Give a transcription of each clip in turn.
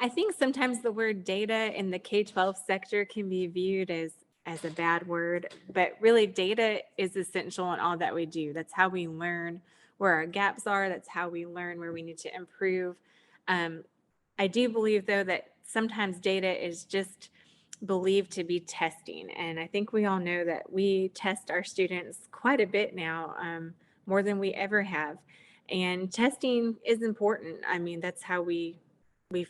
I think sometimes the word data in the K-12 sector can be viewed as a bad word, but really data is essential in all that we do. That's how we learn where our gaps are. That's how we learn where we need to improve. Um, I do believe, though, that sometimes data is just believed to be testing. And I think we all know that we test our students quite a bit now, more than we ever have. And testing is important. I mean, that's how we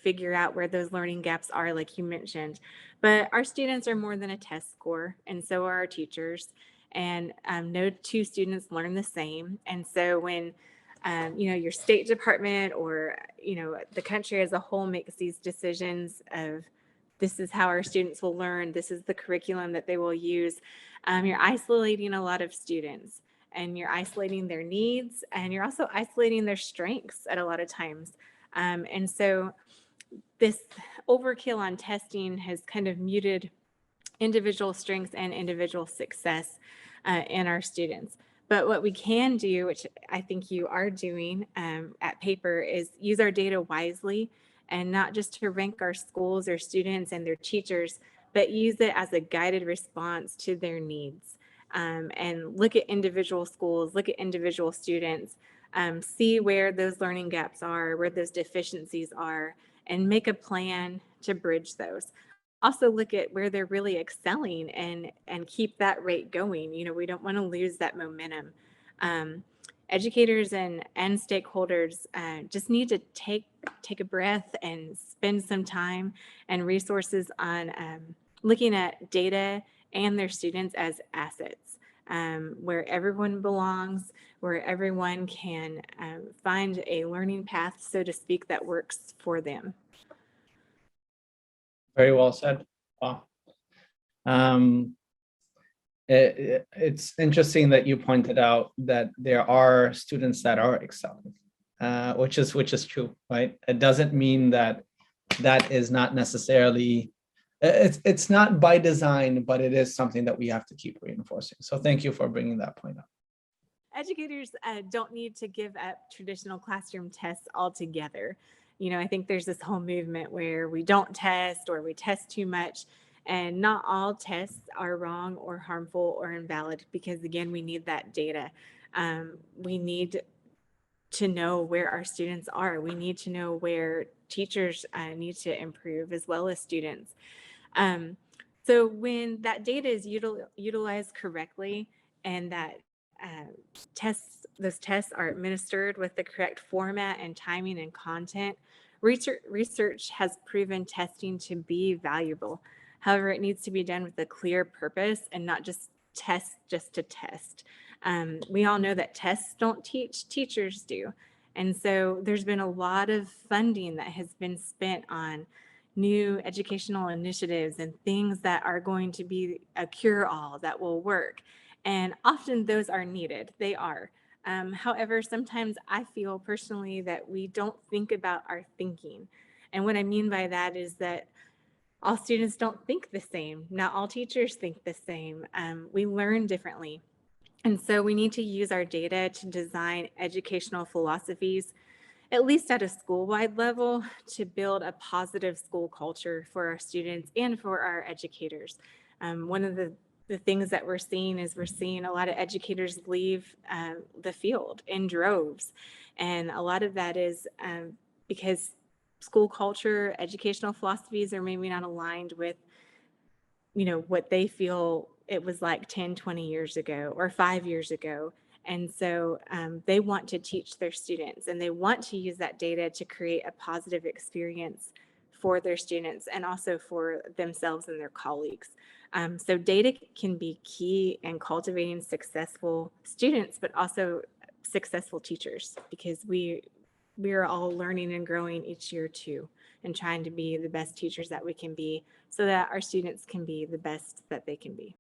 figure out where those learning gaps are, like you mentioned. But our students are more than a test score, and so are our teachers. And no two students learn the same. And so when your state department or the country as a whole makes these decisions of this is how our students will learn, this is the curriculum that they will use, you're isolating a lot of students, and you're isolating their needs, and you're also isolating their strengths at a lot of times. And so this overkill on testing has kind of muted individual strengths and individual success in our students. But what we can do, which I think you are doing at Paper, is use our data wisely, and not just to rank our schools or students and their teachers, but use it as a guided response to their needs. And look at individual schools, look at individual students, see where those learning gaps are, where those deficiencies are, and make a plan to bridge those. Also look at where they're really excelling and keep that rate going. We don't want to lose that momentum. Um, Educators and stakeholders just need to take a breath and spend some time and resources on looking at data and their students as assets, where everyone belongs, where everyone can find a learning path, so to speak, that works for them. Very well said. Wow. It's interesting that you pointed out that there are students that are excelling, which is true, right? It doesn't mean that that is not necessarily, it's not by design, but it is something that we have to keep reinforcing. So thank you for bringing that point up. Educators don't need to give up traditional classroom tests altogether. I think there's this whole movement where we don't test or we test too much, and not all tests are wrong or harmful or invalid, because again, we need that data. We need to know where our students are. We need to know where teachers need to improve, as well as students. So when that data is utilized correctly, and that those tests are administered with the correct format and timing and content, research has proven testing to be valuable. However, it needs to be done with a clear purpose and not just test just to test. We all know that tests don't teach, teachers do. And so there's been a lot of funding that has been spent on new educational initiatives and things that are going to be a cure-all that will work. And often those are needed. They are. However, sometimes I feel personally that we don't think about our thinking. And what I mean by that is that all students don't think the same. Not all teachers think the same. We learn differently. And so we need to use our data to design educational philosophies, at least at a school-wide level, to build a positive school culture for our students and for our educators. One of the things that we're seeing is we're seeing a lot of educators leave the field in droves. And a lot of that is because school culture, educational philosophies are maybe not aligned with what they feel it was like 10, 20 years ago or 5 years ago. And so they want to teach their students, and they want to use that data to create a positive experience for their students and also for themselves and their colleagues. So data can be key in cultivating successful students, but also successful teachers, because we are all learning and growing each year too, and trying to be the best teachers that we can be, so that our students can be the best that they can be.